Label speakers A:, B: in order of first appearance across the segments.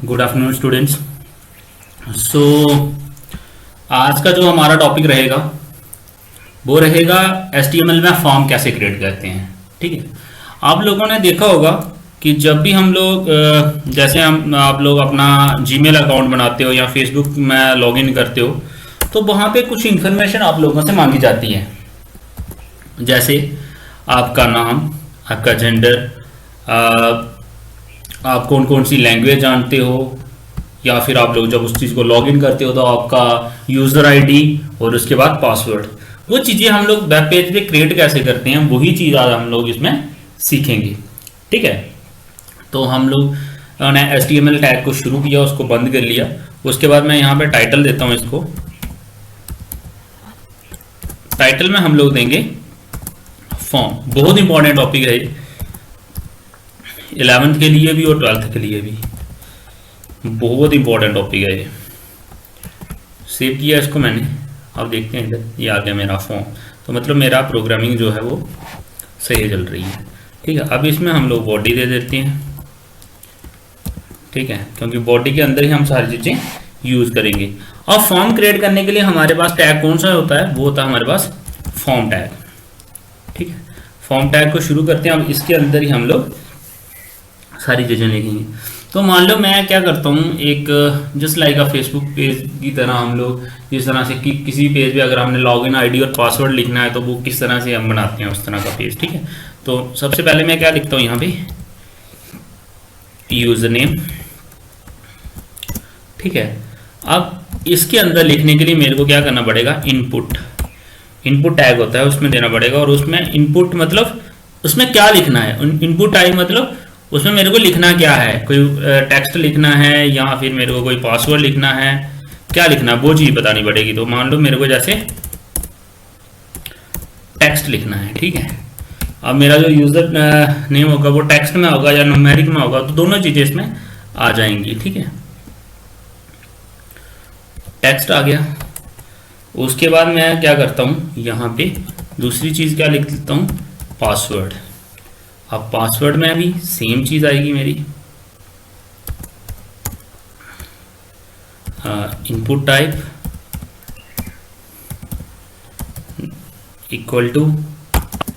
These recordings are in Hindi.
A: Good afternoon students. सो आज का जो हमारा टॉपिक रहेगा वो रहेगा HTML में फॉर्म कैसे क्रिएट करते हैं। ठीक है, आप लोगों ने देखा होगा कि जब भी हम लोग जैसे हम आप लोग अपना जीमेल अकाउंट बनाते हो या फेसबुक में लॉगिन करते हो तो वहाँ पे कुछ इन्फॉर्मेशन आप लोगों से मांगी जाती है, जैसे आपका नाम, आपका जेंडर, आप कौन कौन सी लैंग्वेज जानते हो, या फिर आप लोग जब उस चीज़ को लॉगिन करते हो तो आपका यूज़र आईडी और उसके बाद पासवर्ड। वो चीज़ें हम लोग वेब पेज पे क्रिएट कैसे करते हैं वही चीज़ आज हम लोग इसमें सीखेंगे। ठीक है, तो हम लोग ने HTML टैग को शुरू किया, उसको बंद कर लिया। उसके बाद मैं यहाँ पे टाइटल देता हूँ, इसको टाइटल में हम लोग देंगे फॉर्म। बहुत इंपॉर्टेंट टॉपिक है ये, 11th के लिए भी और 12th के लिए भी बहुत इंपॉर्टेंट टॉपिक है ये। सेव किया इसको मैंने, अब देखते हैं इधर, ये आ गया मेरा फॉर्म। तो मतलब मेरा प्रोग्रामिंग जो है वो सही चल रही है। ठीक है, अब इसमें हम लोग बॉडी दे देते हैं। ठीक है, क्योंकि बॉडी के अंदर ही हम सारी चीज़ें यूज़ करेंगे। और फॉर्म क्रिएट करने के लिए हमारे पास टैग कौन सा होता है, वो होता है हमारे पास फॉर्म टैग। ठीक है, फॉर्म टैग को शुरू करते हैं। अब इसके अंदर ही हम लोग सारी चीज़ें लिखेंगे। तो मान लो मैं क्या करता हूँ, एक जस्ट लाइक अ फेसबुक पेज की तरह हम लोग जिस तरह से कि किसी पेज पे अगर हमने लॉगिन आईडी और पासवर्ड लिखना है तो वो किस तरह से हम बनाते हैं उस तरह का पेज। ठीक है, तो सबसे पहले मैं क्या लिखता हूँ यहाँ पे, यूज़र नेम। ठीक है, अब इसके अंदर लिखने के लिए मेरे को क्या करना पड़ेगा, इनपुट टैग होता है उसमें देना पड़ेगा। और उसमें इनपुट मतलब उसमें क्या लिखना है, इनपुट टाइप मतलब उसमें मेरे को लिखना क्या है, कोई टेक्स्ट लिखना है या फिर मेरे को कोई पासवर्ड लिखना है, क्या लिखना है वो चीज़ बतानी पड़ेगी। तो मान लो मेरे को जैसे टेक्स्ट लिखना है। ठीक है, अब मेरा जो यूज़र नेम होगा वो टेक्स्ट में होगा या न्यूमेरिक में होगा, तो दोनों चीज़ें इसमें आ जाएंगी। ठीक है, टेक्स्ट आ गया। उसके बाद मैं क्या करता हूँ, यहाँ पे दूसरी चीज़ क्या लिख देता हूँ, पासवर्ड। अब पासवर्ड में भी सेम चीज़ आएगी मेरी, इनपुट टाइप इक्वल टू।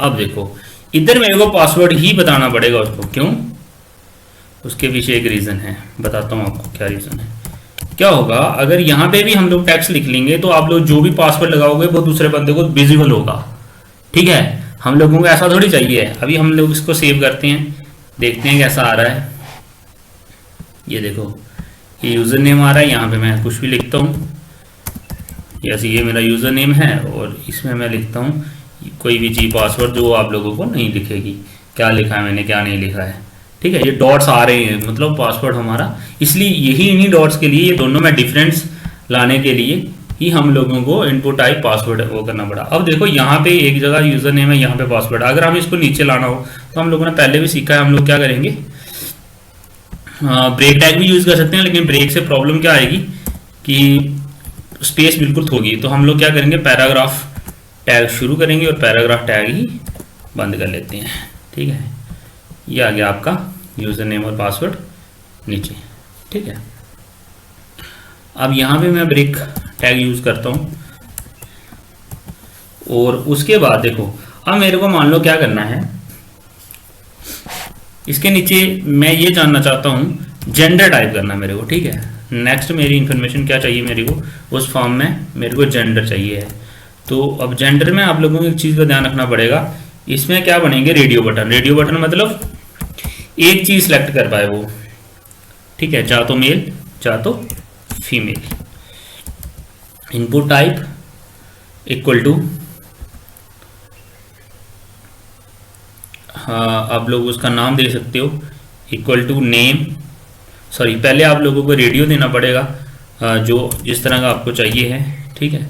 A: अब देखो इधर मेरे को पासवर्ड ही बताना पड़ेगा उसको, क्यों, उसके पीछे एक रीज़न है, बताता हूँ आपको क्या रीज़न है। क्या होगा अगर यहाँ पे भी हम लोग टेक्स्ट लिख लेंगे तो आप लोग जो भी पासवर्ड लगाओगे वो दूसरे बंदे को विजिबल होगा। ठीक है, हम लोगों को ऐसा थोड़ी चाहिए। अभी हम लोग इसको सेव करते हैं, देखते हैं कैसा आ रहा है। ये देखो ये यूज़र नेम आ रहा है, यहाँ पे मैं कुछ भी लिखता हूँ, जैसे ये मेरा यूज़र नेम है और इसमें मैं लिखता हूँ कोई भी चीज़, पासवर्ड जो आप लोगों को नहीं दिखेगी, क्या लिखा है मैंने क्या नहीं लिखा है। ठीक है, ये डॉट्स आ रहे हैं मतलब पासवर्ड हमारा, इसलिए यही इन्हीं डॉट्स के लिए, ये दोनों में डिफरेंस लाने के लिए ही हम लोगों को इनपुट टाइप पासवर्ड वो करना पड़ा। अब देखो यहाँ पे एक जगह यूज़र नेम है, यहाँ पे पासवर्ड। अगर हम इसको नीचे लाना हो तो हम लोगों ने पहले भी सीखा है, हम लोग क्या करेंगे, ब्रेक टैग भी यूज़ कर सकते हैं, लेकिन ब्रेक से प्रॉब्लम क्या आएगी कि स्पेस बिल्कुल होगी। तो हम लोग क्या करेंगे, पैराग्राफ टैग शुरू करेंगे और पैराग्राफ टैग ही बंद कर लेते हैं। ठीक है, ये आ गया आपका यूज़र नेम और पासवर्ड नीचे। ठीक है, अब यहाँ पे मैं ब्रेक टैग यूज़ करता हूँ और उसके बाद देखो अब मेरे को मान लो क्या करना है, इसके नीचे मैं ये जानना चाहता हूँ, जेंडर टाइप करना मेरे को। ठीक है, नेक्स्ट मेरी इन्फॉर्मेशन क्या चाहिए मेरे को, उस फॉर्म में मेरे को जेंडर चाहिए है। तो अब जेंडर में आप लोगों को एक चीज़ का ध्यान रखना पड़ेगा, इसमें क्या बनेंगे, रेडियो बटन। रेडियो बटन मतलब एक चीज़ सेलेक्ट कर पाए वो। ठीक है, चाहे तो मेल चाहे तो female. Input type equal to, हाँ आप लोग उसका नाम दे सकते हो, इक्वल टू नेम। सॉरी, पहले आप लोगों को रेडियो देना पड़ेगा जो जिस तरह का आपको चाहिए है। ठीक है,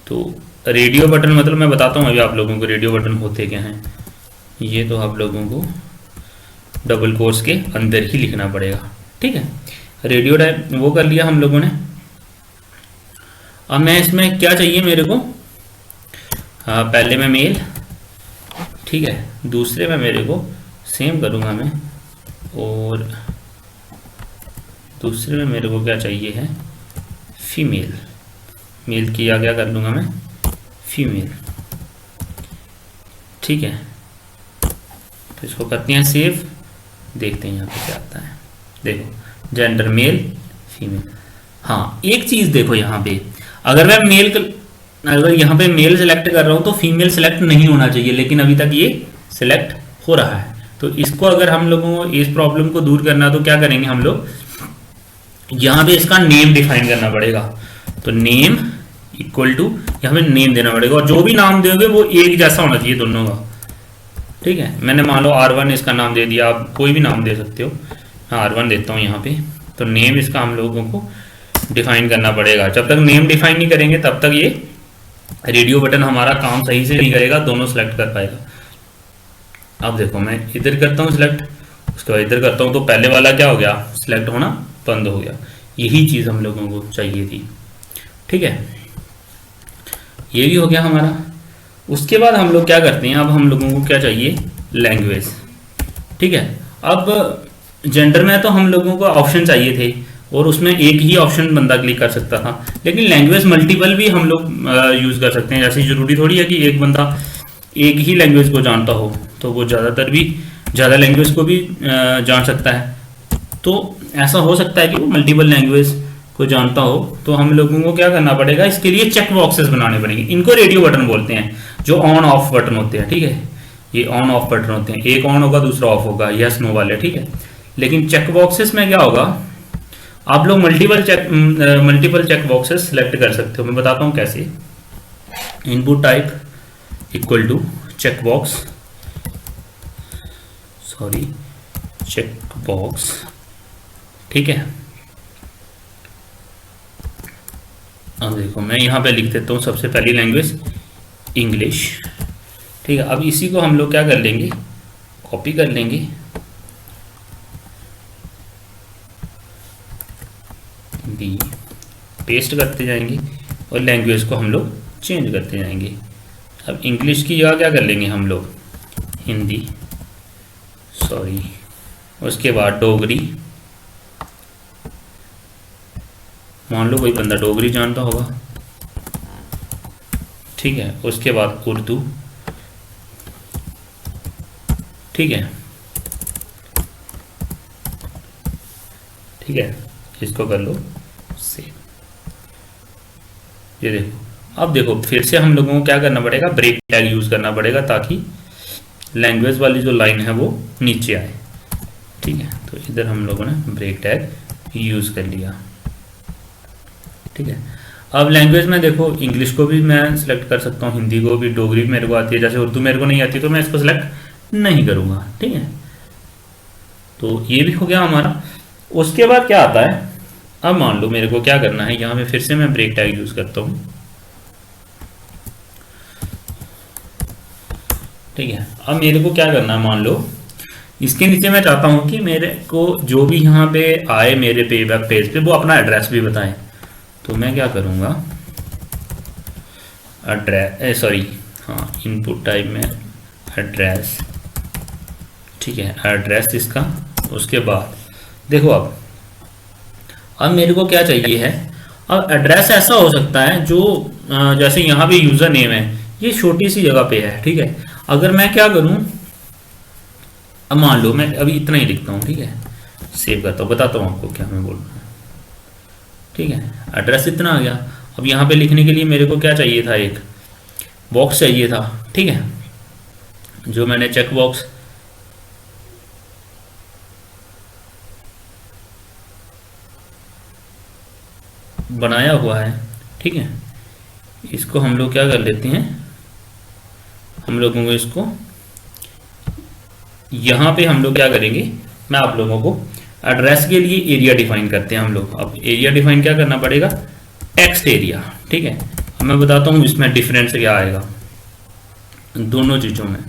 A: तो रेडियो बटन मतलब मैं बताता हूँ अभी आप लोगों को रेडियो बटन होते क्या हैं। ये तो आप लोगों को डबल कोर्स के अंदर ही लिखना पड़ेगा। ठीक है, रेडियो टाइप वो कर लिया हम लोगों ने। अब मैं इसमें क्या चाहिए मेरे को, पहले मैं मेल, ठीक है, दूसरे में मेरे को सेम करूँगा मैं और दूसरे में मेरे को क्या चाहिए है, फीमेल। मेल की क्या कर लूँगा मैं, फीमेल। ठीक है, तो इसको करते हैं सेव, देखते हैं यहाँ पे क्या आता है। देखो जेंडर मेल फीमेल। हाँ एक चीज़ देखो यहाँ पे, अगर मैं अगर यहाँ पे मेल सेलेक्ट कर रहा हूँ तो फीमेल सेलेक्ट नहीं होना चाहिए, लेकिन अभी तक ये सिलेक्ट हो रहा है। तो इसको अगर हम लोगों को इस प्रॉब्लम को दूर करना तो क्या करेंगे हम लोग, यहाँ पे इसका नेम डिफाइन करना पड़ेगा। तो नेम इक्वल टू यहाँ पे नेम देना पड़ेगा, और जो भी नाम दोगे वो एक जैसा होना चाहिए दोनों का। ठीक है, मैंने मान लो R1 इसका नाम दे दिया, आप कोई भी नाम दे सकते हो। हाँ R1 देता हूँ यहाँ पे। तो नेम इसका हम लोगों को डिफाइन करना पड़ेगा। जब तक नेम डिफाइन नहीं करेंगे तब तक ये रेडियो बटन हमारा काम सही से नहीं करेगा, दोनों सेलेक्ट कर पाएगा। अब देखो मैं इधर करता हूँ सिलेक्ट, उसके बाद इधर करता हूँ, तो पहले वाला क्या हो गया, सिलेक्ट होना बंद हो गया। यही चीज़ हम लोगों को चाहिए थी। ठीक है, ये भी हो गया हमारा। उसके बाद हम लोग क्या करते हैं, अब हम लोगों को क्या चाहिए, लैंग्वेज। ठीक है, अब जेंडर में तो हम लोगों को ऑप्शन चाहिए थे, और उसमें एक ही ऑप्शन बंदा क्लिक कर सकता था, लेकिन लैंग्वेज मल्टीपल भी हम लोग यूज़ कर सकते हैं। जैसे ज़रूरी थोड़ी है कि एक बंदा एक ही लैंग्वेज को जानता हो, तो वो ज़्यादातर भी ज़्यादा लैंग्वेज को भी जान सकता है। तो ऐसा हो सकता है कि वो मल्टीपल लैंग्वेज को जानता हो। तो हम लोगों को क्या करना पड़ेगा, इसके लिए चेक बॉक्सेस बनाने पड़ेंगे। इनको रेडियो बटन बोलते हैं, जो ऑन ऑफ बटन होते हैं। ठीक है, ये ऑन ऑफ बटन होते हैं, एक ऑन होगा दूसरा ऑफ होगा, यस नो वाले। ठीक है, लेकिन चेक बॉक्सेस में क्या होगा, आप लोग मल्टीपल चेक बॉक्सेस सेलेक्ट कर सकते हो। मैं बताता हूँ कैसे। Input type equal to check box, sorry check box. ठीक है, अब देखो मैं यहाँ पे लिख देता हूँ सबसे पहली लैंग्वेज इंग्लिश। ठीक है, अब इसी को हम लोग क्या कर लेंगे, कॉपी कर लेंगे, बी पेस्ट करते जाएंगे, और लैंग्वेज को हम लोग चेंज करते जाएंगे। अब इंग्लिश की जगह क्या कर लेंगे हम लोग, हिंदी, सॉरी, उसके बाद डोगरी। मान लो कोई बंदा डोगरी जानता होगा। ठीक है, उसके बाद उर्दू। ठीक है, ठीक है, इसको कर लो सेव। ये देखो, अब देखो फिर से हम लोगों को क्या करना पड़ेगा, ब्रेक टैग यूज़ करना पड़ेगा, ताकि लैंग्वेज वाली जो लाइन है वो नीचे आए। ठीक है, तो इधर हम लोगों ने ब्रेक टैग यूज़ कर लिया। ठीक है, अब लैंग्वेज में देखो इंग्लिश को भी मैं सिलेक्ट कर सकता हूँ, हिंदी को भी, डोगरी मेरे को आती है, जैसे उर्दू मेरे को नहीं आती तो मैं इसको सिलेक्ट नहीं करूँगा। ठीक है, तो ये भी हो गया हमारा। उसके बाद क्या आता है, अब मान लो मेरे को क्या करना है, यहाँ पे फिर से मैं ब्रेक टैग यूज़ करता हूँ। ठीक है, अब मेरे को क्या करना है, मान लो इसके नीचे मैं चाहता हूँ कि मेरे को जो भी यहाँ पे आए मेरे वेब पेज पे वो अपना एड्रेस भी बताएं। तो मैं क्या करूँगा, इनपुट टाइप में एड्रेस। ठीक है, एड्रेस इसका। उसके बाद देखो अब मेरे को क्या चाहिए है, अब एड्रेस ऐसा हो सकता है जो जैसे यहाँ पे यूज़र नेम है, ये छोटी सी जगह पे है। ठीक है, अगर मैं क्या करूँ, अब मान लो मैं अभी इतना ही लिखता हूँ। ठीक है, सेव करता हूँ, बताता हूँ आपको क्या मैं बोल रहा हूँ। ठीक है, एड्रेस इतना आ गया। अब यहाँ पे लिखने के लिए मेरे को क्या चाहिए था, एक बॉक्स चाहिए था। ठीक है, जो मैंने चेक बॉक्स बनाया हुआ है। ठीक है, इसको हम लोग क्या कर लेते हैं, हम लोगों को इसको यहाँ पे हम लोग क्या करेंगे, मैं आप लोगों को एड्रेस के लिए एरिया डिफाइन करते हैं हम लोग। अब एरिया डिफाइन क्या करना पड़ेगा, टेक्स्ट एरिया। ठीक है, अब मैं बताता हूँ इसमें डिफरेंस क्या आएगा दोनों चीज़ों में,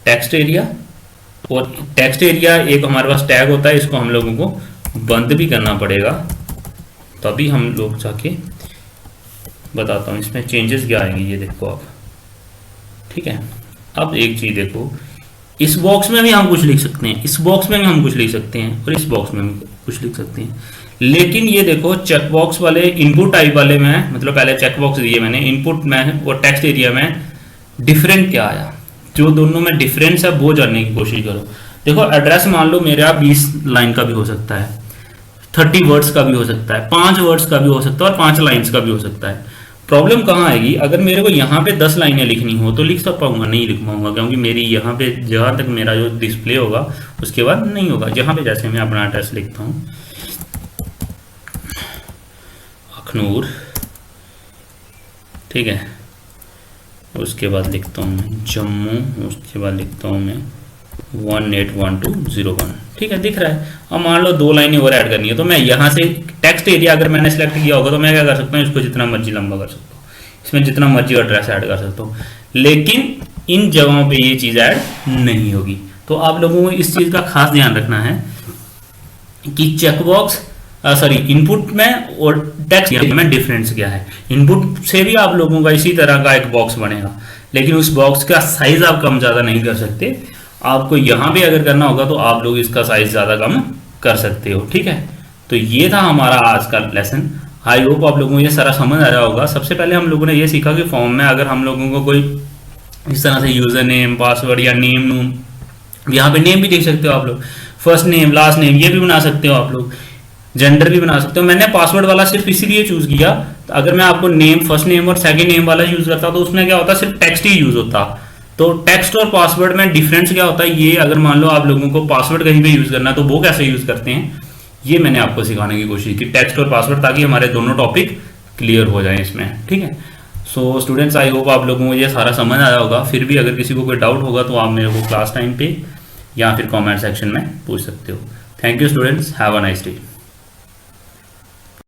A: टेक्स्ट एरिया और टेक्स्ट एरिया। एक हमारे पास टैग होता है, इसको हम लोगों को बंद भी करना पड़ेगा, तभी हम लोग जाके बताता हूँ इसमें चेंजेस क्या आएंगे। ये देखो आप। ठीक है, अब एक चीज़ देखो, इस बॉक्स में भी हम कुछ लिख सकते हैं, इस बॉक्स में भी हम कुछ लिख सकते हैं, और इस बॉक्स में भी कुछ लिख सकते हैं। लेकिन ये देखो चेकबॉक्स वाले इनपुट टाइप वाले में, मतलब पहले चेकबॉक्स दिए मैंने इनपुट में और टेक्स्ट एरिया में डिफरेंट क्या आया, जो दोनों में डिफरेंस है वो जानने की कोशिश करो। देखो एड्रेस मान लो मेरा 20 लाइन का भी हो सकता है, 30 वर्ड्स का भी हो सकता है, 5 वर्ड्स का भी हो सकता है और 5 लाइन्स का भी हो सकता है। प्रॉब्लम कहाँ आएगी, अगर मेरे को यहाँ पे 10 लाइनें लिखनी हो तो लिख सब पाऊंगा, नहीं लिख पाऊंगा, क्योंकि मेरी यहाँ पे जहाँ तक मेरा जो डिस्प्ले होगा उसके बाद नहीं होगा। यहाँ पे जैसे मैं अपना एड्रेस लिखता हूँ अखनूर, ठीक है, उसके बाद लिखता हूँ मैं जम्मू, उसके बाद लिखता हूँ मैं 181201, ठीक है, दिख रहा है। अब मान लो 2 लाइनें और ऐड करनी है तो मैं यहाँ से टेक्स्ट एरिया अगर मैंने सेलेक्ट किया होगा तो मैं क्या कर सकता हूँ, इसको जितना मर्जी लंबा कर सकता हूँ, इसमें जितना मर्जी एड्रेस ऐड कर सकता हूँ, लेकिन इन जगहों पे ये चीज़ ऐड नहीं होगी। तो आप लोगों को इस चीज़ का खास ध्यान रखना है कि चेकबॉक्स सॉरी इनपुट में और टेक्स्ट में डिफरेंस क्या है। इनपुट से भी आप लोगों का इसी तरह का एक बॉक्स बनेगा, लेकिन उस बॉक्स का साइज आप कम ज़्यादा नहीं कर सकते। आपको यहाँ पे अगर करना होगा तो आप लोग इसका साइज ज़्यादा कम कर सकते हो, ठीक है। तो ये था हमारा आज का लेसन। आई होप आप लोगों को ये सारा समझ आ रहा होगा। सबसे पहले हम लोगों ने ये सीखा कि फॉर्म में अगर हम लोगों को कोई इस तरह से यूज़र नेम, पासवर्ड या नेम नूम, यहाँ पे नेम भी देख सकते हो आप लोग, फर्स्ट नेम, लास्ट नेम, ये भी बना सकते हो आप लोग, जेंडर भी बना सकते हो। मैंने पासवर्ड वाला सिर्फ इसीलिए चूज किया, तो अगर मैं आपको नेम, फर्स्ट नेम और सेकंड नेम वाला यूज करता तो उसमें क्या होता, सिर्फ टेक्स्ट ही यूज होता। तो टेक्स्ट और पासवर्ड में डिफरेंस क्या होता है, ये अगर मान लो आप लोगों को पासवर्ड कहीं पे यूज करना है तो वो कैसे यूज करते हैं, ये मैंने आपको सिखाने की कोशिश की, टेक्स्ट और पासवर्ड, ताकि हमारे दोनों टॉपिक क्लियर हो जाए इसमें, ठीक है। सो स्टूडेंट्स, आई होप आप लोगों को ये सारा समझ आया होगा। फिर भी अगर किसी को कोई डाउट होगा तो आप मेरे को क्लास टाइम पे या फिर कमेंट सेक्शन में पूछ सकते हो। Thank you students, have a nice day.